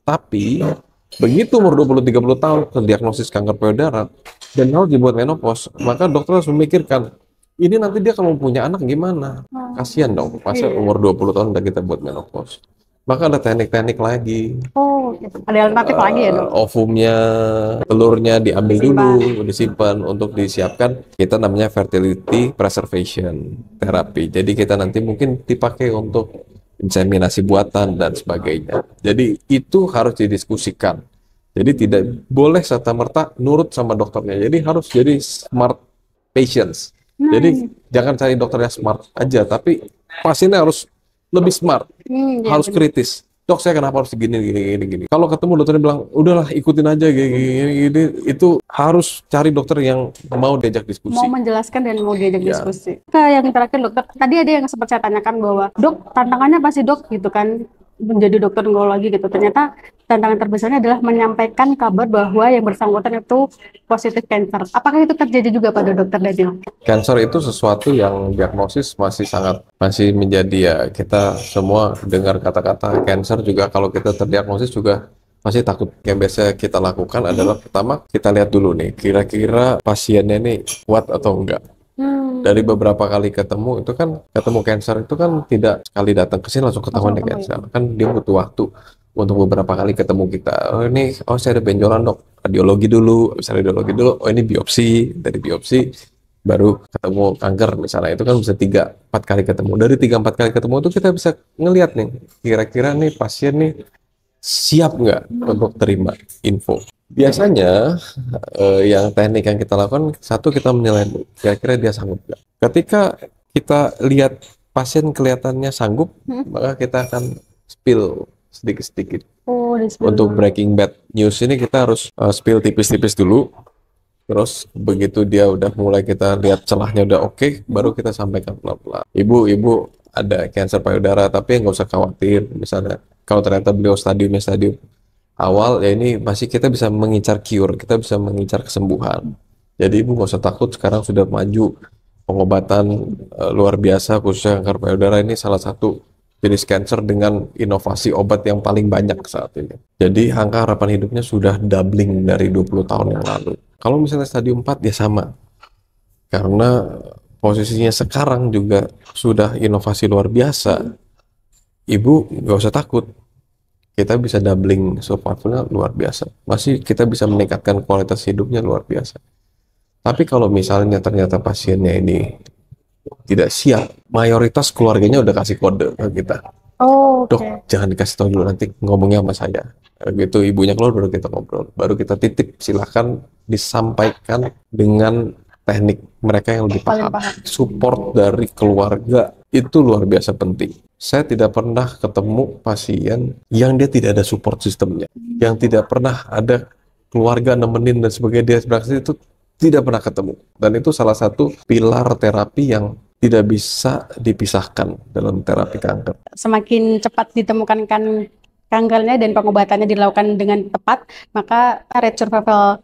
Tapi begitu umur 20-30 tahun terdiagnosis kanker payudara dan harus dibuat menopause, maka dokter harus memikirkan, ini nanti dia kalau punya anak gimana? Kasihan dong, masa umur 20 tahun udah kita buat menopause. Maka ada teknik-teknik lagi. Oh, gitu. Ada alternatif lagi ya dok? Ovumnya, telurnya diambil dulu, disimpan untuk disiapkan. Kita namanya fertility preservation therapy. Jadi kita nanti mungkin dipakai untuk inseminasi buatan dan sebagainya. Jadi itu harus didiskusikan. Jadi tidak boleh serta-merta nurut sama dokternya. Jadi harus jadi smart patients. Jadi jangan cari dokternya smart aja, tapi pasiennya harus lebih smart, harus kritis. Dok, saya kenapa harus gini. Kalau ketemu dokternya bilang, udahlah ikutin aja gini, itu harus cari dokter yang mau diajak diskusi. Mau menjelaskan dan mau diajak diskusi. Yang terakhir dokter, tadi ada yang sempat saya tanyakan bahwa, dok tantangannya pasti dok gitu kan, menjadi dokter onkologi gitu. Ternyata tantangan terbesarnya adalah menyampaikan kabar bahwa yang bersangkutan itu positif kanker. Apakah itu terjadi juga pada dokter Daniel? Kanker itu sesuatu yang diagnosis masih menjadi ya, kita semua dengar kata-kata kanker juga, kalau kita terdiagnosis juga masih takut. Yang biasa kita lakukan adalah pertama kita lihat dulu nih, kira-kira pasiennya nih kuat atau enggak. Dari beberapa kali ketemu kanker itu kan tidak sekali datang ke sini langsung ketahuan dia kanker. Kan dia butuh waktu untuk beberapa kali ketemu kita. Saya ada benjolan dok, radiologi dulu, oh ini biopsi, dari biopsi baru ketemu kanker misalnya. Itu kan bisa 3-4 kali ketemu. Dari 3-4 kali ketemu itu kita bisa ngelihat nih, kira-kira nih pasien nih siap nggak untuk terima info. Biasanya yang teknik yang kita lakukan, satu kita menilai kira-kira dia sanggup nggak. Ketika kita lihat pasien kelihatannya sanggup, maka kita akan spill sedikit-sedikit. Untuk breaking bad news ini kita harus spill tipis-tipis dulu. Terus begitu dia udah mulai kita lihat celahnya udah oke, baru kita sampaikan pelan-pelan. Ibu ada kanker payudara, tapi nggak usah khawatir. Misalnya kalau ternyata beliau stadium awal, ya ini masih kita bisa mengincar cure, kita bisa mengincar kesembuhan. Jadi ibu nggak usah takut, sekarang sudah maju pengobatan luar biasa khususnya kanker payudara. Ini salah satu jenis kanker dengan inovasi obat yang paling banyak saat ini. Jadi angka harapan hidupnya sudah doubling dari 20 tahun yang lalu. Kalau misalnya stadium 4 ya sama. Karena posisinya sekarang juga sudah inovasi luar biasa. Ibu nggak usah takut. Kita bisa doubling survivalnya luar biasa. Masih kita bisa meningkatkan kualitas hidupnya luar biasa. Tapi kalau misalnya ternyata pasiennya ini tidak siap, mayoritas keluarganya udah kasih kode ke kita. Dok, jangan dikasih tahu dulu, nanti ngomongnya sama saya. Gitu ibunya keluar baru kita ngobrol. Baru kita titip, silahkan disampaikan dengan teknik mereka yang lebih paham. Support dari keluarga itu luar biasa penting. Saya tidak pernah ketemu pasien yang dia tidak ada support sistemnya. Yang tidak pernah ada keluarga nemenin dan sebagainya, dia beraksi itu tidak pernah ketemu. Dan itu salah satu pilar terapi yang tidak bisa dipisahkan dalam terapi kanker. Semakin cepat ditemukan kankernya dan pengobatannya dilakukan dengan tepat, maka rate survival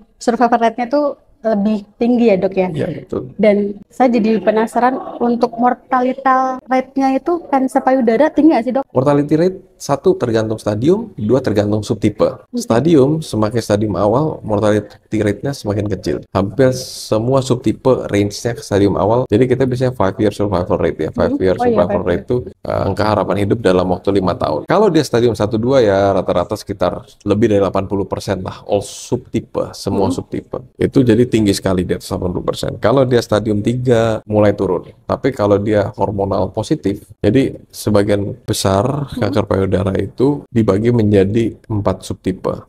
rate-nya tuh lebih tinggi ya dok ya? Iya betul. Dan saya jadi penasaran untuk mortality rate-nya itu kanker payudara tinggi nggak sih dok? Mortality rate 1 tergantung stadium, 2 tergantung subtipe. Stadium, semakin stadium awal, mortality rate-nya semakin kecil. Hampir semua subtipe range-nya ke stadium awal. Jadi kita biasanya 5-year survival rate ya. 5-year survival rate itu angka harapan hidup dalam waktu 5 tahun. Kalau dia stadium 1-2 ya rata-rata sekitar lebih dari 80% lah. All subtipe, semua subtipe. Itu jadi tinggi sekali di atas 80%. Kalau dia stadium 3 mulai turun. Tapi kalau dia hormonal positif, jadi sebagian besar kanker payudara itu dibagi menjadi 4 subtipe.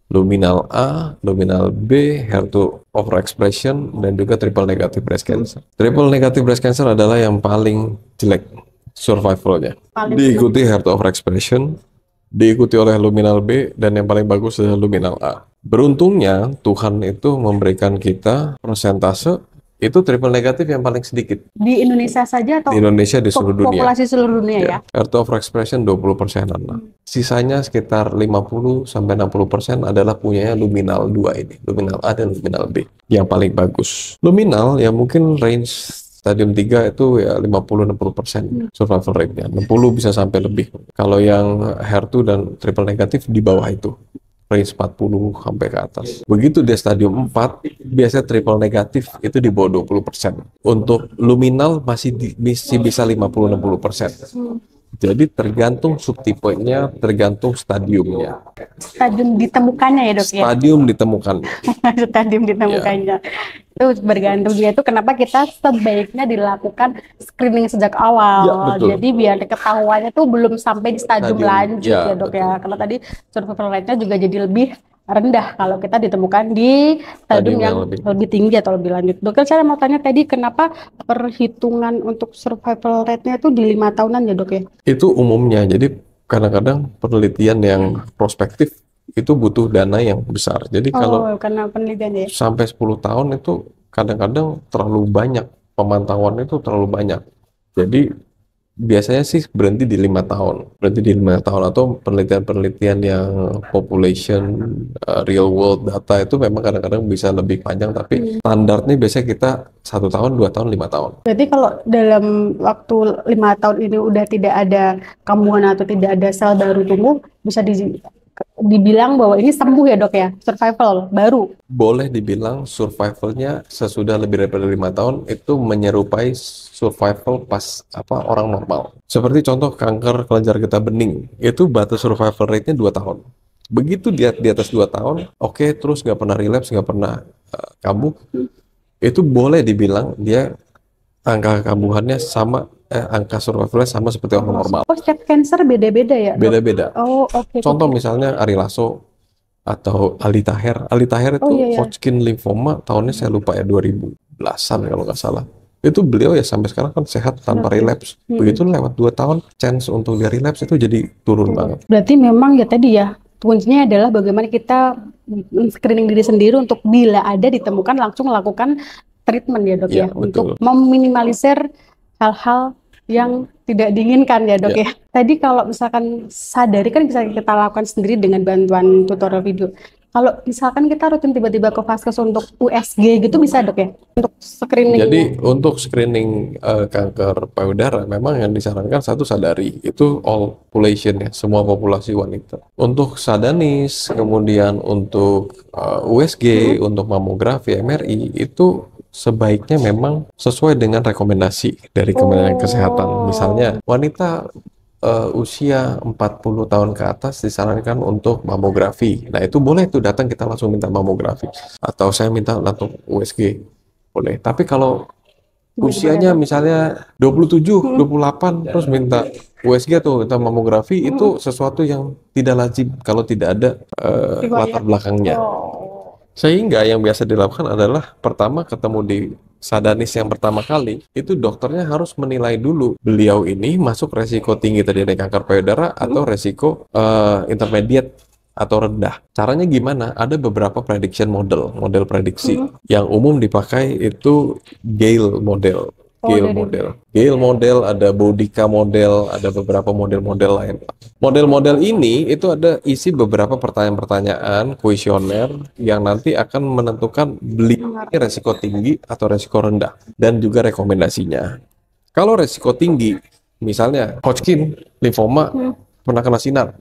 Luminal A, luminal B, HER2 overexpression, dan juga triple negative breast cancer. Triple negative breast cancer adalah yang paling jelek survivalnya. Diikuti HER2 overexpression, diikuti oleh luminal B, dan yang paling bagus adalah luminal A. Beruntungnya Tuhan itu memberikan kita persentase itu triple negatif yang paling sedikit. Di Indonesia saja atau di Indonesia, di seluruh dunia? Populasi seluruh dunia ya? HER2 overexpression 20%-an lah. Sisanya sekitar 50-60% adalah punyanya luminal 2 ini. Luminal A dan luminal B. Yang paling bagus. Luminal ya mungkin range stadium 3 itu ya 50-60% survival rate-nya. 60 bisa sampai lebih. Kalau yang HER2 dan triple negatif di bawah itu. Range 40 sampai ke atas. Begitu dia stadium 4, biasanya triple negatif itu di bawah 20%. Untuk luminal masih bisa 50-60%. Jadi tergantung subtipenya, tergantung stadiumnya. Stadium ditemukannya ya dok ya? Stadium ditemukan. Stadium ditemukannya. Itu bergantung juga itu kenapa kita sebaiknya dilakukan screening sejak awal. Ya, betul. Jadi biar ketahuannya tuh belum sampai di stadium lanjut ya dok ya. Karena tadi survival rate-nya juga jadi lebih rendah kalau kita ditemukan di stadium yang lebih tinggi atau lebih lanjut. Dokter, saya mau tanya tadi kenapa perhitungan untuk survival rate-nya itu di 5 tahunan ya dok ya? Itu umumnya. Jadi kadang-kadang penelitian yang prospektif itu butuh dana yang besar. Jadi kalau karena penelitian ya? Sampai 10 tahun itu kadang-kadang terlalu banyak. Pemantauan itu terlalu banyak. Jadi biasanya sih berhenti di 5 tahun. Berhenti di 5 tahun atau penelitian-penelitian yang population, real world data itu memang kadang-kadang bisa lebih panjang. Tapi standarnya biasanya kita 1 tahun, 2 tahun, 5 tahun. Berarti kalau dalam waktu 5 tahun ini udah tidak ada kambuhan atau tidak ada sel baru tumbuh, bisa dibilang bahwa ini sembuh ya dok ya, survival baru? Boleh dibilang survivalnya sesudah lebih daripada 5 tahun itu menyerupai survival pas orang normal. Seperti contoh kanker kelenjar getah bening, itu batas survival rate-nya 2 tahun. Begitu dia di atas 2 tahun, oke, terus nggak pernah relapse, nggak pernah kambuh, itu boleh dibilang dia angka kambuhannya sama, angka survivalnya sama seperti orang normal. Oh, setiap cancer beda-beda ya? Beda-beda. Oh, oke. Contoh misalnya Ari Lasso atau Ali Taher. Ali Taher itu Hodgkin lymphoma tahunnya saya lupa ya 2010-an kalau nggak salah. itu beliau ya sampai sekarang kan sehat tanpa relapse. Begitu lewat 2 tahun, chance untuk dia relapse itu jadi turun banget. Berarti memang ya tadi ya, kuncinya adalah bagaimana kita screening diri sendiri untuk bila ada ditemukan langsung melakukan treatment ya dok ya, untuk meminimalisir hal-hal yang tidak diinginkan ya dok ya. Tadi kalau misalkan sadari kan bisa kita lakukan sendiri dengan bantuan tutorial video. Kalau misalkan kita rutin tiba-tiba ke vaskes untuk USG gitu bisa dok ya? Untuk screening. Jadi untuk screening kanker payudara memang yang disarankan satu sadari, itu all population ya, semua populasi wanita. Untuk sadanis, kemudian untuk USG, untuk mamografi, MRI itu sebaiknya memang sesuai dengan rekomendasi dari Kementerian Kesehatan. Misalnya wanita usia 40 tahun ke atas disarankan untuk mamografi. Nah itu boleh tuh datang kita langsung minta mamografi. Atau saya minta untuk USG. Boleh. Tapi kalau usianya misalnya 27, 28 terus minta USG atau minta mamografi itu sesuatu yang tidak lazim kalau tidak ada latar belakangnya. Sehingga yang biasa dilakukan adalah pertama ketemu di sadanis yang pertama kali, itu dokternya harus menilai dulu beliau ini masuk resiko tinggi terjadi kanker payudara atau resiko intermediate atau rendah. Caranya gimana? Ada beberapa prediction model prediksi. Yang umum dipakai itu Gale model. Gale model, ada Bodica model, ada beberapa model-model lain. Model-model ini itu ada isi beberapa pertanyaan-pertanyaan, kuesioner yang nanti akan menentukan beliau resiko tinggi atau resiko rendah dan juga rekomendasinya. Kalau resiko tinggi, misalnya Hodgkin, limfoma, pernah kena sinar.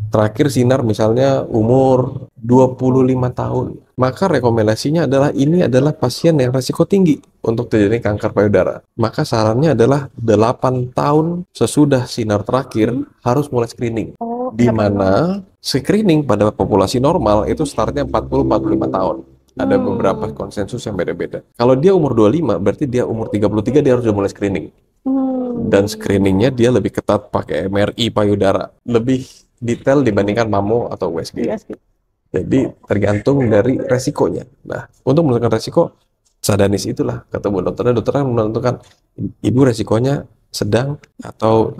Terakhir sinar misalnya umur 25 tahun. Maka rekomendasinya adalah ini adalah pasien yang resiko tinggi untuk terjadi kanker payudara. Maka sarannya adalah 8 tahun sesudah sinar terakhir harus mulai screening. Di mana screening pada populasi normal itu startnya 40-45 tahun. Ada beberapa konsensus yang beda-beda. Kalau dia umur 25 berarti dia umur 33 dia harus mulai screening. Dan screeningnya dia lebih ketat pakai MRI payudara. Lebih detail dibandingkan mamo atau USG. Jadi tergantung dari resikonya. Nah, untuk menentukan resiko, sadanis itulah ketemu dokternya. Dokternya menentukan ibu resikonya sedang atau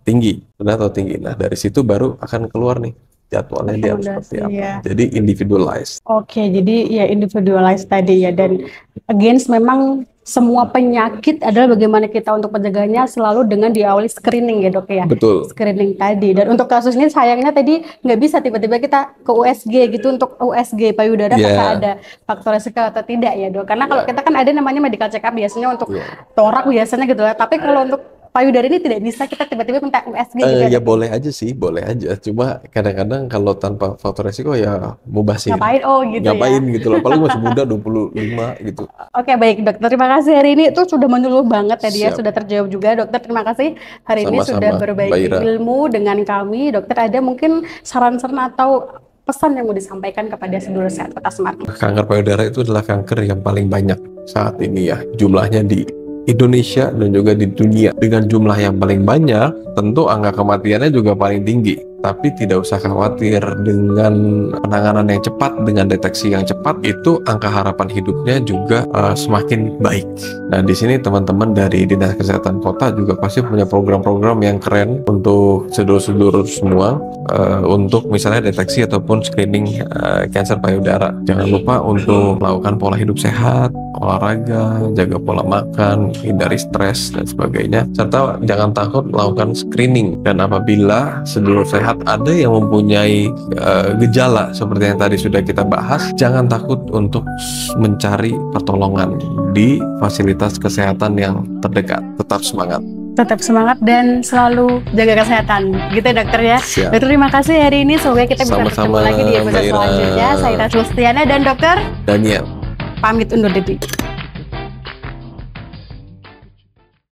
tinggi, rendah atau tinggi. Nah, dari situ baru akan keluar nih jadwalnya dia harus seperti apa. Jadi individualized. Oke, jadi ya individualized tadi ya. Dan against memang semua penyakit adalah bagaimana kita untuk menjaganya selalu dengan diawali screening ya dok ya. Betul. Screening tadi. Dan untuk kasus ini sayangnya tadi nggak bisa tiba-tiba kita ke USG gitu untuk USG payudara apakah ada faktor resiko atau tidak ya dok. Karena kalau kita kan ada namanya medical check up biasanya untuk torak biasanya gitu lah. Tapi kalau untuk payudara ini tidak bisa kita tiba-tiba minta USG gitu ya boleh aja sih, boleh aja. Cuma kadang-kadang kalau tanpa faktor resiko ya mubazir. Ngapain gitu ngapain ya? Gitu loh, apalagi masih muda 25 gitu. Oke, baik dokter, terima kasih hari ini itu sudah menyeluruh banget tadi ya, sudah terjawab juga dokter. Terima kasih hari ini sudah berbagi ilmu dengan kami. Dokter, ada mungkin saran-saran atau pesan yang mau disampaikan kepada seluruh sehat Kota Semarang? Kanker payudara itu adalah kanker yang paling banyak saat ini ya, jumlahnya di Indonesia dan juga di dunia. Dengan jumlah yang paling banyak, tentu angka kematiannya juga paling tinggi. Tapi tidak usah khawatir, dengan penanganan yang cepat, dengan deteksi yang cepat, itu angka harapan hidupnya juga semakin baik. Nah, di sini teman-teman dari Dinas Kesehatan Kota juga pasti punya program-program yang keren untuk sedulur-sedulur semua, untuk misalnya deteksi ataupun screening kanker payudara. Jangan lupa untuk melakukan pola hidup sehat, olahraga, jaga pola makan, hindari stres dan sebagainya, serta jangan takut melakukan screening. Dan apabila sedulur sehat ada yang mempunyai gejala seperti yang tadi sudah kita bahas, jangan takut untuk mencari pertolongan di fasilitas kesehatan yang terdekat. Tetap semangat. Tetap semangat dan selalu jaga kesehatan. Gitu ya dokter ya. Siap. Dokter, terima kasih hari ini. Semoga kita bisa ketemu lagi di episode selanjutnya. Saya Ira Sulistiana dan dokter Daniel. Pamit undur diri.